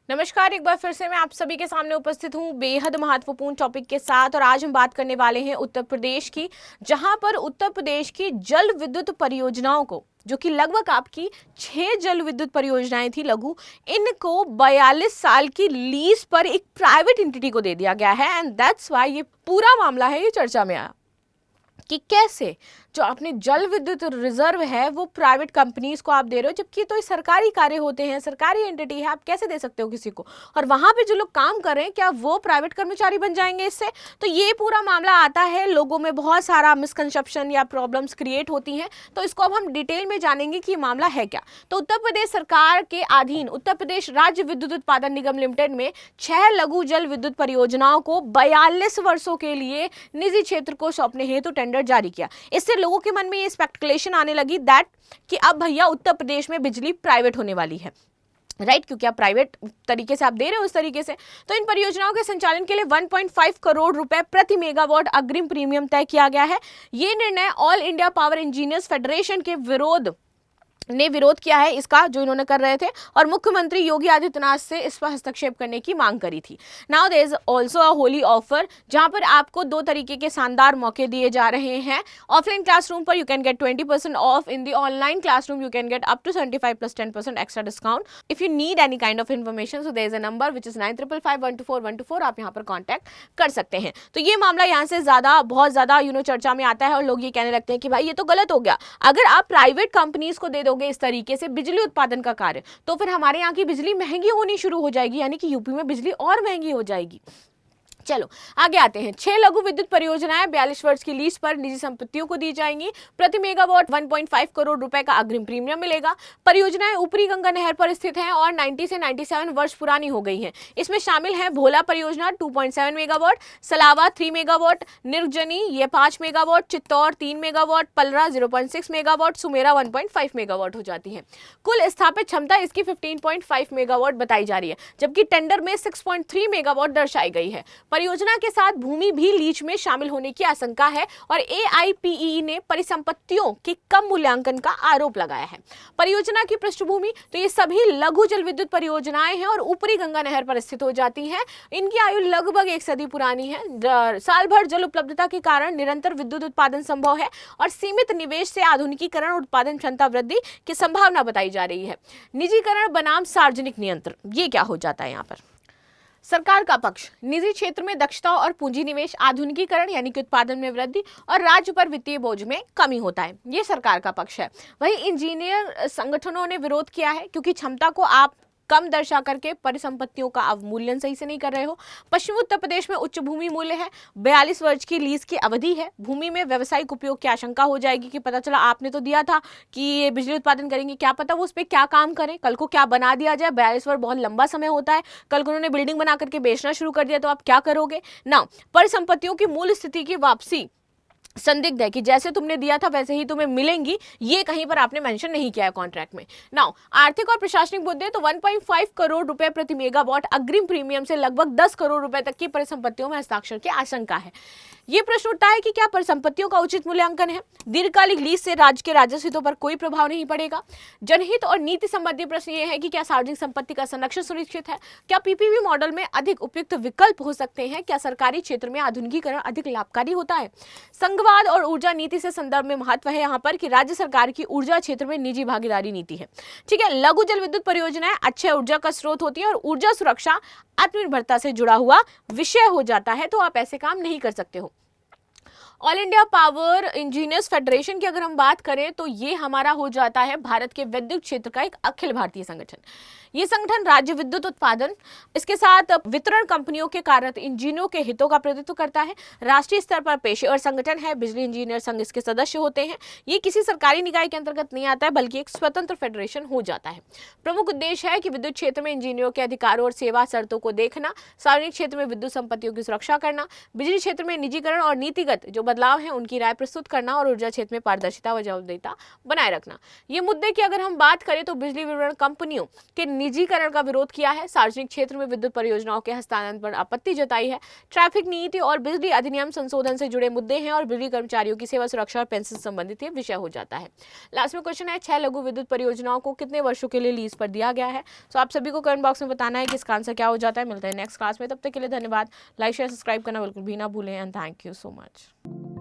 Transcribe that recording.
नमस्कार, एक बार फिर से मैं आप सभी के सामने उपस्थित हूँ बेहद महत्वपूर्ण टॉपिक के साथ। और आज हम बात करने वाले हैं उत्तर प्रदेश की, जहां पर उत्तर प्रदेश की जल विद्युत परियोजनाओं को, जो कि लगभग आपकी 6 जल विद्युत परियोजनाएं थी लघु, इनको 42 साल की लीज पर एक प्राइवेट एंटिटी को दे दिया गया है। एंड दैट्स वाई ये पूरा मामला है, ये चर्चा में आया कि कैसे जो अपने जल विद्युत रिजर्व है वो प्राइवेट कंपनीज को आप दे रहे हो, जबकि तो ये सरकारी कार्य होते हैं, सरकारी एंटिटी है, आप कैसे दे सकते हो किसी को। और वहां पे जो लोग काम कर रहे हैं, क्या वो प्राइवेट कर्मचारी बन जाएंगे इससे? तो ये पूरा मामला आता है, लोगों में बहुत सारा मिसकंसेप्शन या प्रॉब्लम्स क्रिएट होती हैं। तो इसको अब हम डिटेल में जानेंगे कि ये मामला है क्या। तो उत्तर प्रदेश सरकार के अधीन उत्तर प्रदेश राज्य विद्युत उत्पादन निगम लिमिटेड में 6 लघु जल विद्युत परियोजनाओं को 42 वर्षों के लिए निजी क्षेत्र को सौंपने हेतु टेंडर जारी किया। इससे लोगों के मन में ये स्पेकुलेशन आने लगी दैट कि अब भैया उत्तर प्रदेश में बिजली प्राइवेट होने वाली है, राइट, क्योंकि आप प्राइवेट तरीके से आप दे रहे हो उस तरीके से। तो इन परियोजनाओं के संचालन के लिए 1.5 करोड़ रुपए प्रति मेगावाट अग्रिम प्रीमियम तय किया गया है। ये निर्णय all India power engineers federation के विरोध किया है इसका, जो इन्होंने कर रहे थे, और मुख्यमंत्री योगी आदित्यनाथ से इस पर हस्तक्षेप करने की मांग करी थी। Now there is also a Holi offer, जहां पर आपको 2 तरीके के शानदार मौके दिए जा रहे हैं। ऑफलाइन क्लासरूम पर you can get 20% off, in the online classroom you can get up to 75 plus 10% extra discount. If you need any kind of information, so there is a number which is 9555124124, आप यहाँ पर contact कर सकते हैं। तो ये मामला यहाँ से बहुत ज्यादा चर्चा में आता है, और लोग ये कहने लगते हैं कि भाई ये तो गलत हो गया। अगर आप प्राइवेट कंपनीज को दे दोगे इस तरीके से बिजली उत्पादन का कार्य, तो फिर हमारे यहाँ की बिजली महंगी होनी शुरू हो जाएगी, यानी कि यूपी में बिजली और महंगी हो जाएगी। चलो आगे आते हैं। 6 लघु विद्युत परियोजनाएं 42 वर्ष की लीज पर निजी संपत्तियों को दी जाएंगी। प्रति मेगावाट 1.5 करोड़ रुपए का अग्रिम प्रीमियम मिलेगा। परियोजनाएं ऊपरी गंगा नहर पर स्थित हैं और 90 से 97 वर्ष पुरानी हो गई हैं। इसमें शामिल है भोला परियोजना 2.7 मेगावाट, सलावा 3 मेगावाट, निर्जनी ये 5 megawatt, Chittor 3 megawatt, Palra 0.6 megawatt, Sumera 1.5 megawatt हो जाती है। कुल स्थापित क्षमता इसकी 15.5 मेगावाट बताई जा रही है, जबकि टेंडर में 6.3 मेगावाट दर्शाई गई है। परियोजना के साथ भूमि भी लीज में शामिल होने की आशंका है, और AIPE ने परिसंपत्तियों के कम मूल्यांकन का आरोप लगाया है। परियोजना की पृष्ठभूमि, तो ये सभी लघु जल विद्युत परियोजनाएं हैं और ऊपरी गंगा नहर पर स्थित हो जाती हैं। इनकी आयु लगभग 1 सदी पुरानी है। साल भर जल उपलब्धता के कारण निरंतर विद्युत उत्पादन संभव है, और सीमित निवेश से आधुनिकीकरण और उत्पादन क्षमता वृद्धि की संभावना बताई जा रही है। निजीकरण बनाम सार्वजनिक नियंत्रण, ये क्या हो जाता है यहाँ पर? सरकार का पक्ष, निजी क्षेत्र में दक्षता और पूंजी निवेश, आधुनिकीकरण यानी कि उत्पादन में वृद्धि, और राज्य पर वित्तीय बोझ में कमी होता है। ये सरकार का पक्ष है। वहीं इंजीनियर संगठनों ने विरोध किया है, क्योंकि क्षमता को आप कम दर्शा करके परिसंपत्तियों का अवमूल्यन सही से नहीं कर रहे हो। पश्चिमी उत्तर प्रदेश में उच्च भूमि मूल्य है, 42 वर्ष की लीज की अवधि है। भूमि में व्यावसायिक उपयोग की आशंका हो जाएगी कि पता चला आपने तो दिया था कि ये बिजली उत्पादन करेंगे, क्या पता वो उस पर क्या काम करें, कल को क्या बना दिया जाए। 42 वर्ष बहुत लंबा समय होता है, कल को उन्होंने बिल्डिंग बना करके बेचना शुरू कर दिया तो आप क्या करोगे ना। परिसंपत्तियों की मूल स्थिति की वापसी संदिग्ध है, कि जैसे तुमने दिया था वैसे ही तुम्हें मिलेंगी, ये कहीं पर आपने मेंशन नहीं किया है कॉन्ट्रैक्ट में। नाउ आर्थिक और प्रशासनिक मुद्दे, तो 1.5 करोड़ रुपए प्रति मेगावाट अग्रिम प्रीमियम से लगभग 10 करोड़ रुपए तक की परिसंपत्तियों में हस्ताक्षर की आशंका है। ये प्रश्न उठता है कि क्या परिसंपत्तियों का उचित मूल्यांकन है? दीर्घकालिक लीज से राज्य के राजस्व हितों पर कोई प्रभाव नहीं पड़ेगा। जनहित और नीति संबंधी प्रश्न ये है कि क्या सार्वजनिक संपत्ति का संरक्षण सुनिश्चित है? क्या PPP मॉडल में अधिक उपयुक्त विकल्प हो सकते हैं? क्या सरकारी क्षेत्र में आधुनिकीकरण अधिक लाभकारी होता है? संघवाद और ऊर्जा नीति से संदर्भ में महत्व है यहाँ पर कि राज्य सरकार की ऊर्जा क्षेत्र में निजी भागीदारी नीति है। ठीक है, लघु जल विद्युत परियोजनाएं अच्छे ऊर्जा का स्रोत होती है, और ऊर्जा सुरक्षा आत्मनिर्भरता से जुड़ा हुआ विषय हो जाता है, तो आप ऐसे काम नहीं कर सकते हो। All India power engineers federation की अगर हम बात करें, तो ये हमारा हो जाता है भारत के विद्युत क्षेत्र का एक अखिल भारतीय संगठन। ये संगठन राज्य विद्युत उत्पादन, इसके साथ वितरण कंपनियों के कार्यरत इंजीनियरों के हितों का प्रतिनिधित्व करता है। राष्ट्रीय स्तर पर पेशेवर संगठन है, बिजली इंजीनियर संघ इसके सदस्य होते हैं। ये किसी सरकारी निकाय के अंतर्गत नहीं आता है, बल्कि एक स्वतंत्र फेडरेशन हो जाता है। प्रमुख उद्देश्य है कि विद्युत क्षेत्र में इंजीनियरों के अधिकारों और सेवा शर्तों को देखना, सार्वजनिक क्षेत्र में विद्युत संपत्तियों की सुरक्षा करना, बिजली क्षेत्र में निजीकरण और नीतिगत जो बदलाव है उनकी राय प्रस्तुत करना, और ऊर्जा क्षेत्र में पारदर्शिता व जवाबदेहिता बनाए रखना। ये मुद्दे की अगर हम बात करें, तो बिजली वितरण कंपनियों के निजीकरण का विरोध किया है, सार्वजनिक क्षेत्र में विद्युत परियोजनाओं के हस्तांतरण पर आपत्ति जताई है, ट्रैफिक नीति और बिजली अधिनियम संशोधन से जुड़े मुद्दे हैं और बिजली कर्मचारियों की सेवा सुरक्षा और पेंशन संबंधित ये विषय हो जाता है। लास्ट में क्वेश्चन है, 6 लघु विद्युत परियोजनाओं को कितने वर्षों के लिए लीज पर दिया गया है? तो आप सभी को कमेंट बॉक्स में बताना है कि इसका आंसर क्या हो जाता है। मिलते हैं नेक्स्ट क्लास में, तब तक के लिए धन्यवाद। लाइक शेयर सब्सक्राइब करना बिल्कुल भी ना भूलें and thank you so much.